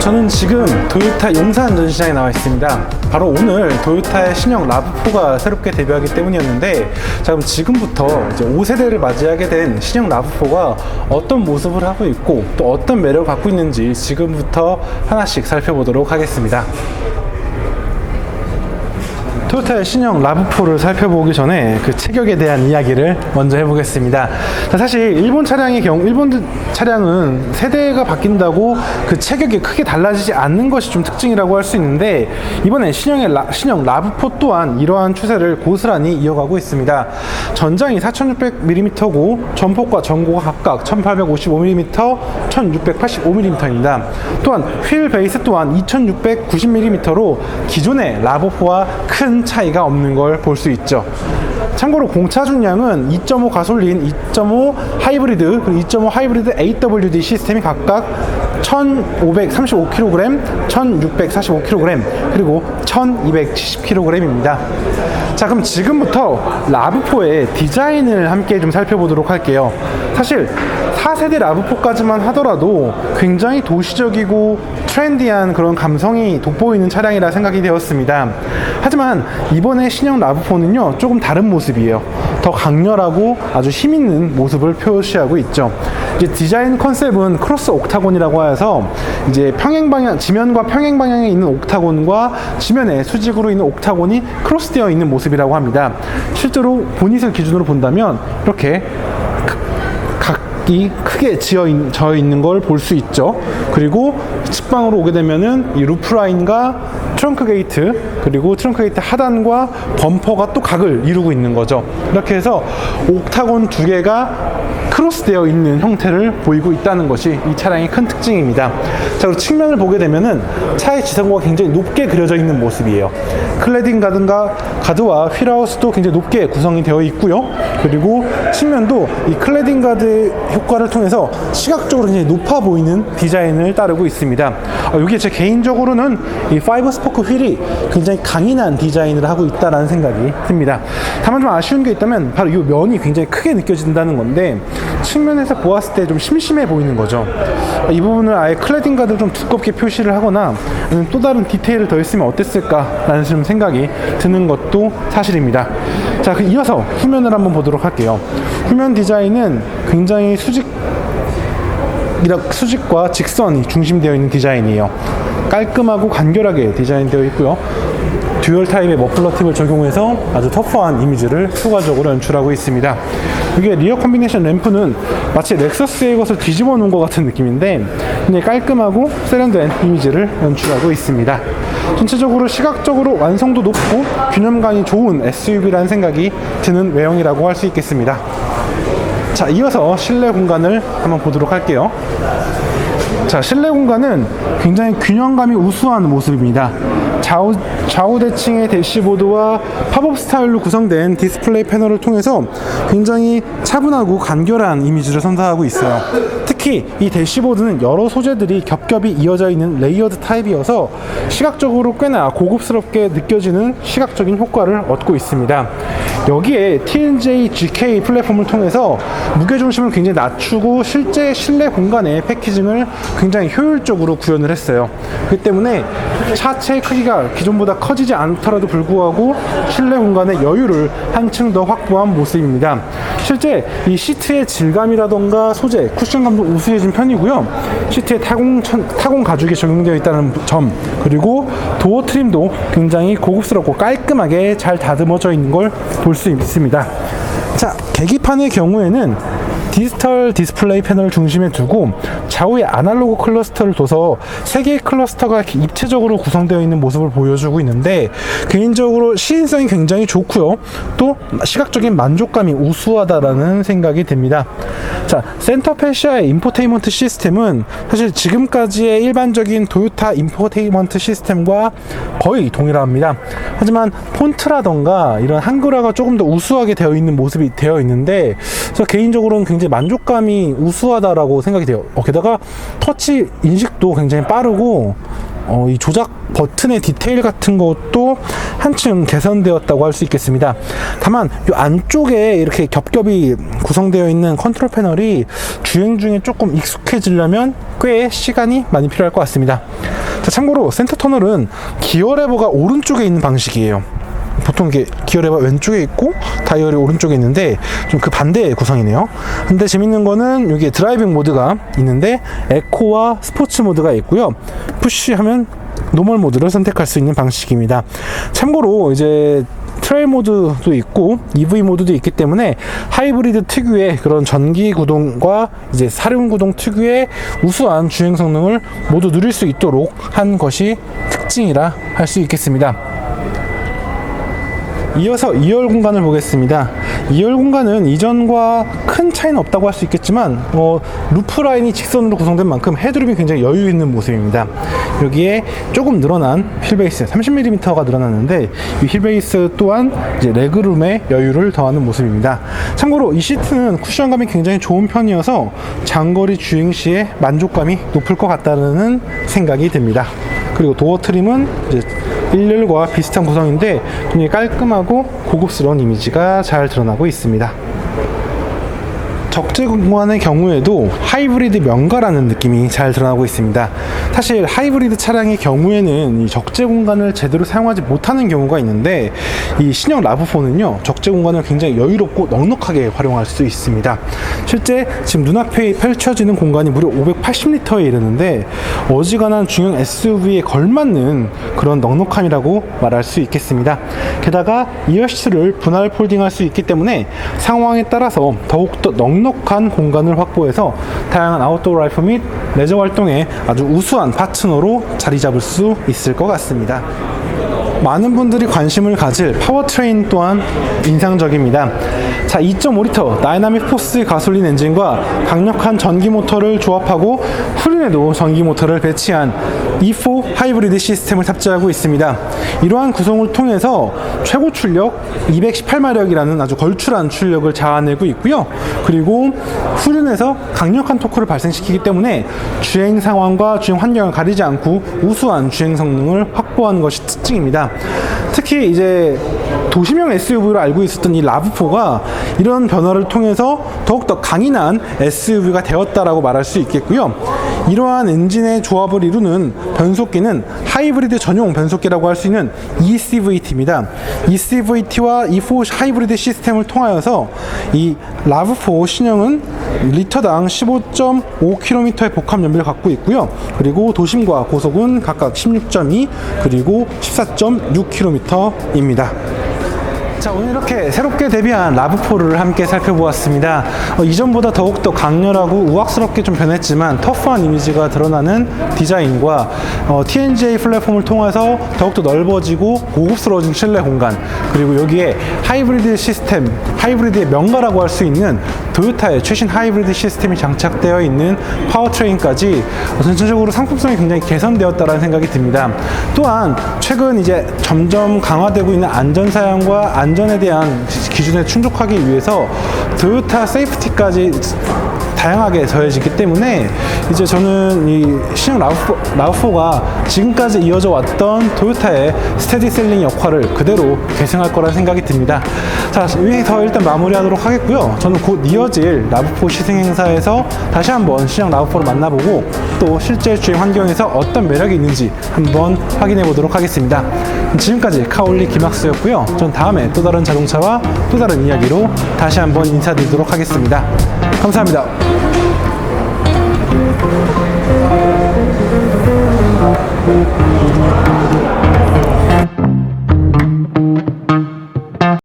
저는 지금 도요타 용산 전시장에 나와 있습니다. 바로 오늘 도요타의 신형 라브4가 새롭게 데뷔하기 때문이었는데, 자, 그럼 지금부터 이제 5세대를 맞이하게 된 신형 라브4가 어떤 모습을 하고 있고 또 어떤 매력을 갖고 있는지 지금부터 하나씩 살펴보도록 하겠습니다. 토요타의 신형 라브4를 살펴보기 전에 그 체격에 대한 이야기를 먼저 해보겠습니다. 사실 일본 차량은 세대가 바뀐다고 그 체격이 크게 달라지지 않는 것이 좀 특징이라고 할 수 있는데, 이번에 신형 라브4 또한 이러한 추세를 고스란히 이어가고 있습니다. 전장이 4600mm고 전폭과 전고가 각각 1855mm, 1685mm입니다. 또한 휠 베이스 또한 2690mm로 기존의 라브4와 큰 차이가 없는 걸 볼 수 있죠. 참고로 공차 중량은 2.5 가솔린, 2.5 하이브리드, 그리고 2.5 하이브리드 AWD 시스템이 각각 1535kg, 1645kg, 그리고 1270kg입니다. 자, 그럼 지금부터 라브4의 디자인을 함께 좀 살펴보도록 할게요. 사실 4세대 라브4까지만 하더라도 굉장히 도시적이고 트렌디한 그런 감성이 돋보이는 차량이라 생각이 되었습니다. 하지만 이번에 신형 라브4는요, 조금 다른 모습이에요. 더 강렬하고 아주 힘있는 모습을 표시하고 있죠. 이제 디자인 컨셉은 크로스 옥타곤이라고 해서 이제 지면과 평행 방향에 있는 옥타곤과 지면에 수직으로 있는 옥타곤이 크로스되어 있는 모습이라고 합니다. 실제로 보닛을 기준으로 본다면 이렇게 크게 져 있는 걸 볼 수 있죠. 그리고 측방으로 오게 되면은 이 루프 라인과 트렁크 게이트, 그리고 트렁크 게이트 하단과 범퍼가 또 각을 이루고 있는 거죠. 이렇게 해서 옥타곤 두 개가 크로스되어 있는 형태를 보이고 있다는 것이 이 차량의 큰 특징입니다. 자, 그리고 측면을 보게 되면은 차의 지상고가 굉장히 높게 그려져 있는 모습이에요. 클래딩 가드와 휠하우스도 굉장히 높게 구성이 되어 있고요. 그리고 측면도 이 클래딩 가드 효과를 통해서 시각적으로 굉장히 높아 보이는 디자인을 따르고 있습니다. 여기에 제 개인적으로는 이 5스포크 휠이 굉장히 강인한 디자인을 하고 있다는 생각이 듭니다. 다만 좀 아쉬운 게 있다면 바로 이 면이 굉장히 크게 느껴진다는 건데, 측면에서 보았을 때 좀 심심해 보이는 거죠. 이 부분을 아예 클래딩 가드를 좀 두껍게 표시를 하거나 아니면 또 다른 디테일을 더 했으면 어땠을까라는 좀 생각이 드는 것도 사실입니다. 자, 이어서 후면을 한번 보도록 할게요. 후면 디자인은 굉장히 수직과 직선이 중심되어 있는 디자인이에요. 깔끔하고 간결하게 디자인되어 있고요. 듀얼 타입의 머플러 팁을 적용해서 아주 터프한 이미지를 추가적으로 연출하고 있습니다. 이게 리어 컴비네이션 램프는 마치 렉서스의 것을 뒤집어 놓은 것 같은 느낌인데 굉장히 깔끔하고 세련된 이미지를 연출하고 있습니다. 전체적으로 시각적으로 완성도 높고 균형감이 좋은 SUV라는 생각이 드는 외형이라고 할 수 있겠습니다. 자, 이어서 실내 공간을 한번 보도록 할게요. 자, 실내 공간은 굉장히 균형감이 우수한 모습입니다. 좌우 대칭의 대시보드와 팝업 스타일로 구성된 디스플레이 패널을 통해서 굉장히 차분하고 간결한 이미지를 선사하고 있어요. 특히 이 대시보드는 여러 소재들이 겹겹이 이어져 있는 레이어드 타입이어서 시각적으로 꽤나 고급스럽게 느껴지는 시각적인 효과를 얻고 있습니다. 여기에 TNGA GK 플랫폼을 통해서 무게중심을 굉장히 낮추고 실제 실내 공간의 패키징을 굉장히 효율적으로 구현을 했어요. 그렇기 때문에 차체 크기가 기존보다 커지지 않더라도 불구하고 실내 공간의 여유를 한층 더 확보한 모습입니다. 실제 이 시트의 질감이라던가 소재, 쿠션감도 우수해진 편이고요. 시트에 타공 가죽이 적용되어 있다는 점, 그리고 도어 트림도 굉장히 고급스럽고 깔끔하게 잘 다듬어져 있는 걸 볼 수 있습니다. 자, 계기판의 경우에는 디지털 디스플레이 패널을 중심에 두고 좌우에 아날로그 클러스터를 둬서 3개의 클러스터가 입체적으로 구성되어 있는 모습을 보여주고 있는데, 개인적으로 시인성이 굉장히 좋고요. 또 시각적인 만족감이 우수하다라는 생각이 듭니다. 자, 센터 패시아의 인포테인먼트 시스템은 사실 지금까지의 일반적인 도요타 인포테인먼트 시스템과 거의 동일합니다. 하지만 폰트라던가 이런 한글화가 조금 더 우수하게 되어 있는 모습이 되어 있는데, 그래서 개인적으로는 굉장히 만족감이 우수하다라고 생각이 돼요. 게다가 터치 인식도 굉장히 빠르고 이 조작 버튼의 디테일 같은 것도 한층 개선되었다고 할 수 있겠습니다. 다만 이 안쪽에 이렇게 겹겹이 구성되어 있는 컨트롤 패널이 주행 중에 조금 익숙해지려면 꽤 시간이 많이 필요할 것 같습니다. 자, 참고로 센터 터널은 기어 레버가 오른쪽에 있는 방식이에요. 보통 이게 기어 레버 왼쪽에 있고 다이얼이 오른쪽에 있는데 좀 그 반대의 구성이네요. 근데 재밌는 거는 여기에 드라이빙 모드가 있는데 에코와 스포츠 모드가 있고요. 푸시하면 노멀 모드를 선택할 수 있는 방식입니다. 참고로 이제 트레일 모드도 있고 EV 모드도 있기 때문에 하이브리드 특유의 그런 전기 구동과 이제 사륜 구동 특유의 우수한 주행 성능을 모두 누릴 수 있도록 한 것이 특징이라 할 수 있겠습니다. 이어서 2열 공간을 보겠습니다. 2열 공간은 이전과 큰 차이는 없다고 할 수 있겠지만 루프 라인이 직선으로 구성된 만큼 헤드룸이 굉장히 여유 있는 모습입니다. 여기에 조금 늘어난 휠베이스 30mm가 늘어났는데 이 휠베이스 또한 이제 레그룸의 여유를 더하는 모습입니다. 참고로 이 시트는 쿠션감이 굉장히 좋은 편이어서 장거리 주행 시에 만족감이 높을 것 같다는 생각이 듭니다. 그리고 도어 트림은 이제 1열과 비슷한 구성인데 굉장히 깔끔하고 고급스러운 이미지가 잘 드러나고 있습니다. 적재 공간의 경우에도 하이브리드 명가라는 느낌이 잘 드러나고 있습니다. 사실 하이브리드 차량의 경우에는 이 적재 공간을 제대로 사용하지 못하는 경우가 있는데 이 신형 라브4는요 적재 공간을 굉장히 여유롭고 넉넉하게 활용할 수 있습니다. 실제 지금 눈앞에 펼쳐지는 공간이 무려 580리터에 이르는데 어지간한 중형 SUV에 걸맞는 그런 넉넉함이라고 말할 수 있겠습니다. 게다가 2열 시트를 분할 폴딩할 수 있기 때문에 상황에 따라서 더욱더 넉넉한 공간을 확보해서 다양한 아웃도어 라이프 및 레저 활동에 아주 우수한 파트너로 자리 잡을 수 있을 것 같습니다. 많은 분들이 관심을 가질 파워트레인 또한 인상적입니다. 자, 2.5리터 다이나믹 포스 가솔린 엔진과 강력한 전기 모터를 조합하고 후륜에도 전기 모터를 배치한 E4 하이브리드 시스템을 탑재하고 있습니다. 이러한 구성을 통해서 최고 출력 218마력이라는 아주 걸출한 출력을 자아내고 있고요. 그리고 후륜에서 강력한 토크를 발생시키기 때문에 주행 상황과 주행 환경을 가리지 않고 우수한 주행 성능을 확보하는 것이 특징입니다. 특히 이제 도심형 SUV로 알고 있었던 이 라브4가 이런 변화를 통해서 더욱더 강인한 SUV가 되었다라고 말할 수 있겠고요. 이러한 엔진의 조합을 이루는 변속기는 하이브리드 전용 변속기라고 할 수 있는 ECVT입니다. ECVT와 E4 하이브리드 시스템을 통하여서 이 라브4 신형은 리터당 15.5km의 복합 연비를 갖고 있고요. 그리고 도심과 고속은 각각 16.2 그리고 14.6km입니다. 자, 오늘 이렇게 새롭게 데뷔한 라브4를 함께 살펴보았습니다. 이전보다 더욱더 강렬하고 우악스럽게 좀 변했지만 터프한 이미지가 드러나는 디자인과 TNGA 플랫폼을 통해서 더욱더 넓어지고 고급스러워진 실내 공간, 그리고 여기에 하이브리드 시스템, 하이브리드의 명가라고 할 수 있는 도요타의 최신 하이브리드 시스템이 장착되어 있는 파워트레인까지 전체적으로 상품성이 굉장히 개선되었다는 생각이 듭니다. 또한 최근 이제 점점 강화되고 있는 안전사양과 안전에 대한 기준에 충족하기 위해서 도요타 세이프티까지 다양하게 더해지기 때문에 이제 저는 이 신형 라브4가 지금까지 이어져 왔던 도요타의 스테디셀링 역할을 그대로 계승할 거라는 생각이 듭니다. 자, 여기서 일단 마무리하도록 하겠고요. 저는 곧 이어질 라브4 시승 행사에서 다시 한번 신형 라브4를 만나보고 또 실제 주행 환경에서 어떤 매력이 있는지 한번 확인해 보도록 하겠습니다. 지금까지 카올리 김학수였고요. 전 다음에 또 다른 자동차와 또 다른 이야기로 다시 한번 인사드리도록 하겠습니다. 감사합니다.